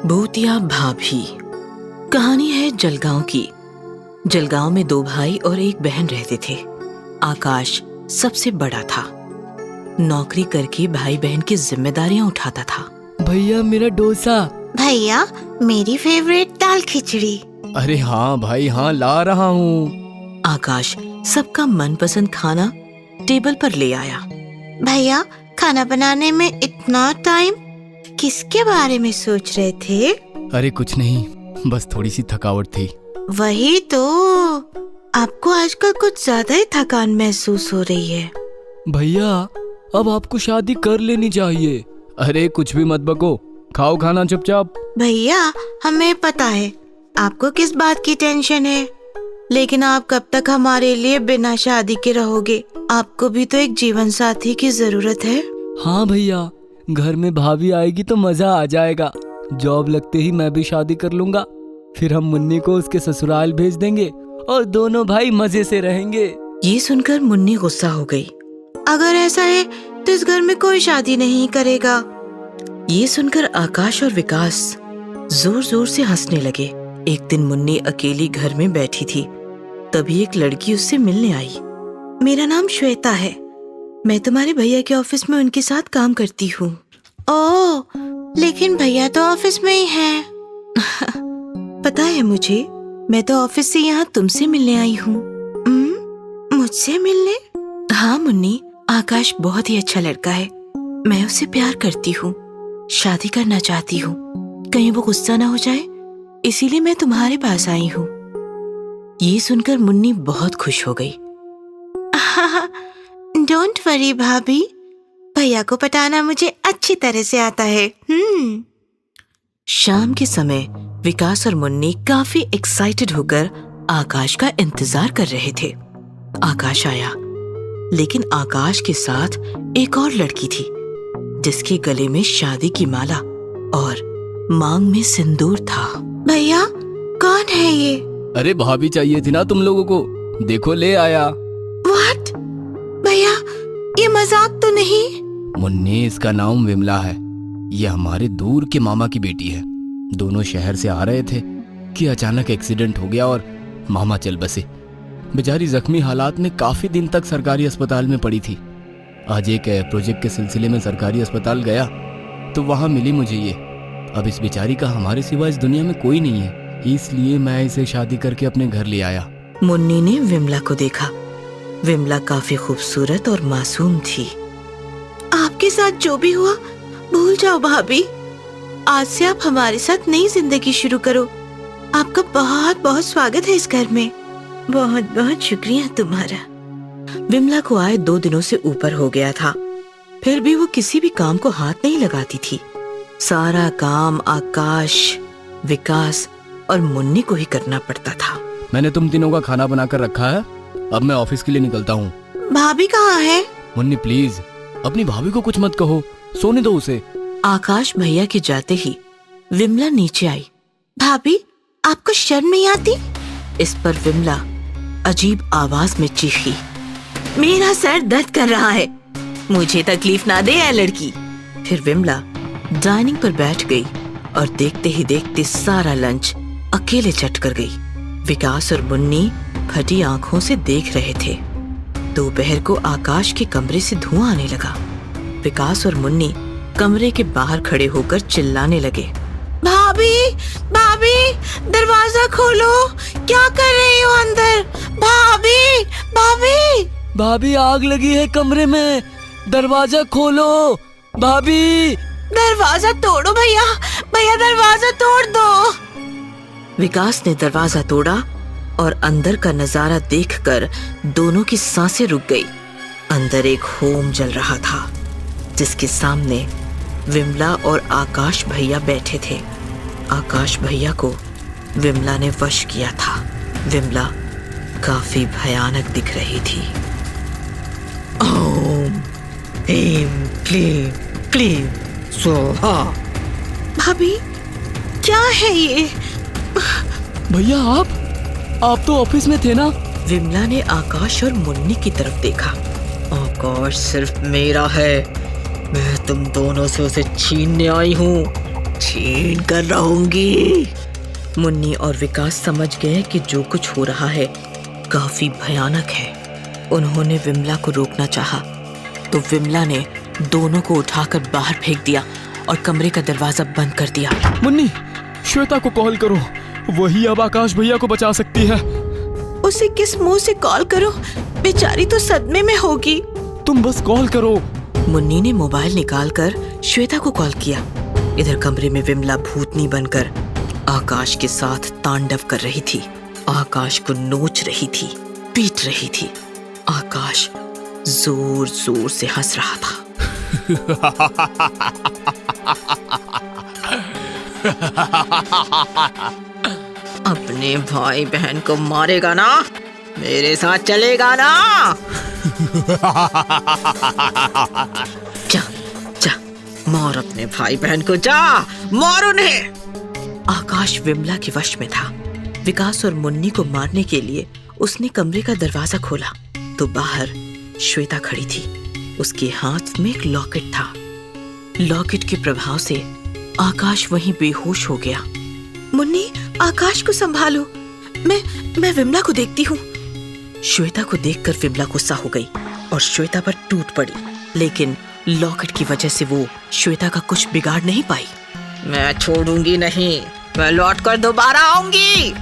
भूतिया भाभी। कहानी है जलगांव की। जलगांव में दो भाई और एक बहन रहते थे। आकाश सबसे बड़ा था। नौकरी करके भाई बहन की जिम्मेदारियां उठाता था। भैया मेरा डोसा। भैया मेरी फेवरेट दाल खिचड़ी। अरे हाँ भाई हाँ, ला रहा हूँ। आकाश सबका मनपसंद खाना टेबल पर ले आया। भैया खाना बनाने में इतना टाइम, किसके बारे में सोच रहे थे? अरे कुछ नहीं, बस थोड़ी सी थकावट थी। वही तो, आपको आजकल कुछ ज्यादा ही थकान महसूस हो रही है। भैया अब आपको शादी कर लेनी चाहिए। अरे कुछ भी मत बको, खाओ खाना चुपचाप। भैया हमें पता है आपको किस बात की टेंशन है, लेकिन आप कब तक हमारे लिए बिना शादी के रहोगे? आपको भी तो एक जीवन साथी की जरूरत है। हाँ भैया, घर में भाभी आएगी तो मजा आ जाएगा। जॉब लगते ही मैं भी शादी कर लूंगा, फिर हम मुन्नी को उसके ससुराल भेज देंगे और दोनों भाई मजे से रहेंगे। ये सुनकर मुन्नी गुस्सा हो गई। अगर ऐसा है तो इस घर में कोई शादी नहीं करेगा। ये सुनकर आकाश और विकास जोर जोर से हंसने लगे। एक दिन मुन्नी अकेली घर में बैठी थी, तभी एक लड़की उससे मिलने आई। मेरा नाम श्वेता है, मैं तुम्हारे भैया के ऑफिस में उनके साथ काम करती हूँ। ओह, लेकिन भैया तो ऑफिस में ही हैं। पता है मुझे, मैं तो ऑफिस से यहाँ तुमसे मिलने आई हूँ। मुझसे मिलने? हाँ मुन्नी, आकाश बहुत ही अच्छा लड़का है। मैं उससे प्यार करती हूँ, शादी करना चाहती हूँ। कहीं वो गुस्सा ना हो जाए, इसीलिए मैं तुम्हारे पास आई हूँ। ये सुनकर मुन्नी बहुत खुश हो गई। डोंट वरी भाभी, भैया को पटाना मुझे अच्छी तरह से आता है। शाम के समय विकास और मुन्नी काफी एक्साइटेड होकर आकाश का इंतजार कर रहे थे। आकाश आया, लेकिन आकाश के साथ एक और लड़की थी, जिसके गले में शादी की माला और मांग में सिंदूर था। भैया कौन है ये? अरे भाभी चाहिए थी ना तुम लोगों को, देखो ले आया। व्हाट? भैया ये मजाक तो नहीं? मुन्नी, इसका नाम विमला है। ये हमारे दूर के मामा की बेटी है। दोनों शहर से आ रहे थे कि अचानक एक्सीडेंट हो गया और मामा चल बसे। बेचारी जख्मी हालात में काफी दिन तक सरकारी अस्पताल में पड़ी थी। आज एक प्रोजेक्ट के सिलसिले में सरकारी अस्पताल गया तो वहां मिली मुझे ये। अब इस बेचारी का हमारे सिवा इस दुनिया में कोई नहीं है, इसलिए मैं इसे शादी करके अपने घर ले आया। मुन्नी ने विमला को देखा। विमला काफी खूबसूरत और मासूम थी। आपके साथ जो भी हुआ भूल जाओ भाभी। आज से आप हमारे साथ नई जिंदगी शुरू करो। आपका बहुत बहुत स्वागत है इस घर में। बहुत बहुत शुक्रिया तुम्हारा। विमला को आए 2 दिनों से ऊपर हो गया था, फिर भी वो किसी भी काम को हाथ नहीं लगाती थी। सारा काम आकाश, विकास और मुन्नी को ही करना पड़ता था। मैंने तुम तीनों का खाना बनाकर रखा है, अब मैं ऑफिस के लिए निकलता हूँ। भाभी कहाँ है? मुन्नी प्लीज, अपनी भाभी को कुछ मत कहो, सोने दो उसे। आकाश भैया के जाते ही विमला नीचे आई। भाभी आपको शर्म नहीं आती? इस पर विमला अजीब आवाज में चीखी, मेरा सर दर्द कर रहा है, मुझे तकलीफ ना दे ऐ लड़की। फिर विमला डाइनिंग पर बैठ गई और देखते ही देखते सारा लंच अकेले चट कर गई। विकास और मुन्नी फटी आंखों से देख रहे थे। दोपहर को आकाश के कमरे से धुआं आने लगा। विकास और मुन्नी कमरे के बाहर खड़े होकर चिल्लाने लगे, भाभी भाभी दरवाजा खोलो, क्या कर रही हो अंदर? भाभी भाभी भाभी आग लगी है कमरे में, दरवाजा खोलो भाभी। दरवाजा तोड़ो भैया, भैया दरवाजा तोड़ दो। विकास ने दरवाजा तोड़ा और अंदर का नजारा देखकर दोनों की सांसें रुक गई। अंदर एक होम जल रहा था, जिसके सामने विमला और आकाश भैया बैठे थे। आकाश भैया को विमला ने वश किया था। विमला काफी भयानक दिख रही थी। ओम ह्रीं क्लीं क्लीं स्वाहा। भाभी क्या है ये? भैया आप तो ऑफिस में थे ना? विमला ने आकाश और मुन्नी की तरफ देखा। आकाश सिर्फ मेरा है, मैं तुम दोनों से उसे छीनने आई हूँ। छीन कर रहूंगी। मुन्नी और विकास समझ गए कि जो कुछ हो रहा है काफी भयानक है। उन्होंने विमला को रोकना चाहा तो विमला ने दोनों को उठाकर बाहर फेंक दिया और कमरे का दरवाजा बंद कर दिया। मुन्नी, श्वेता को कॉल करो, वही अब आकाश भैया को बचा सकती है। उसे किस मुंह से कॉल करो, बेचारी तो सदमे में होगी। तुम बस कॉल करो। मुन्नी ने मोबाइल निकालकर श्वेता को कॉल किया। इधर कमरे में विमला भूतनी बनकर आकाश के साथ तांडव कर रही थी। आकाश को नोच रही थी, पीट रही थी। आकाश जोर जोर से हंस रहा था। अपने भाई बहन को मारेगा ना, मेरे साथ चलेगा ना। जा जा, मार अपने भाई बहन को, जा मार उन्हें। आकाश विमला के वश में था। विकास और मुन्नी को मारने के लिए उसने कमरे का दरवाजा खोला तो बाहर श्वेता खड़ी थी। उसके हाथ में एक लॉकेट था। लॉकेट के प्रभाव से आकाश वहीं बेहोश हो गया। मुन्नी, आकाश को संभालो, मैं विमला को देखती हूँ। श्वेता को देखकर विमला गुस्सा हो गई और श्वेता पर टूट पड़ी, लेकिन लॉकेट की वजह से वो श्वेता का कुछ बिगाड़ नहीं पाई। मैं छोड़ूंगी नहीं, मैं लौट कर दोबारा आऊंगी,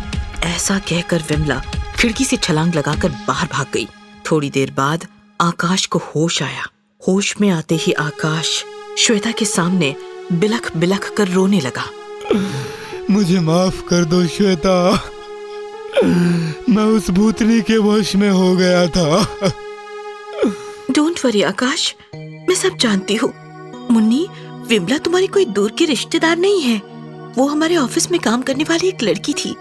ऐसा कहकर विमला खिड़की से छलांग लगाकर बाहर भाग गई। थोड़ी देर बाद आकाश को होश आया। होश में आते ही आकाश श्वेता के सामने बिलख बिलख कर रोने लगा। मुझे माफ कर दो श्वेता, मैं उस भूतनी के वश में हो गया था। डोंट वरी आकाश, मैं सब जानती हूँ। मुन्नी, विमला तुम्हारी कोई दूर की रिश्तेदार नहीं है। वो हमारे ऑफिस में काम करने वाली एक लड़की थी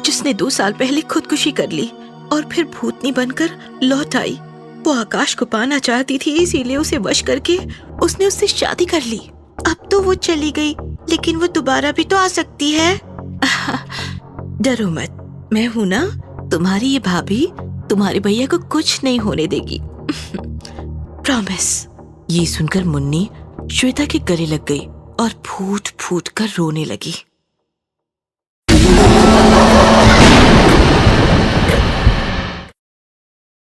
जिसने 2 साल पहले खुदकुशी कर ली और फिर भूतनी बनकर लौट आई। वो आकाश को पाना चाहती थी, इसीलिए उसे वश करके उसने उससे शादी कर ली। अब तो वो चली गई, लेकिन वो दोबारा भी तो आ सकती है। डरो मत, मैं हूं ना, तुम्हारी ये भाभी तुम्हारे भैया को कुछ नहीं होने देगी। प्रॉमिस। ये सुनकर मुन्नी श्वेता के गले लग गई और फूट फूट कर रोने लगी।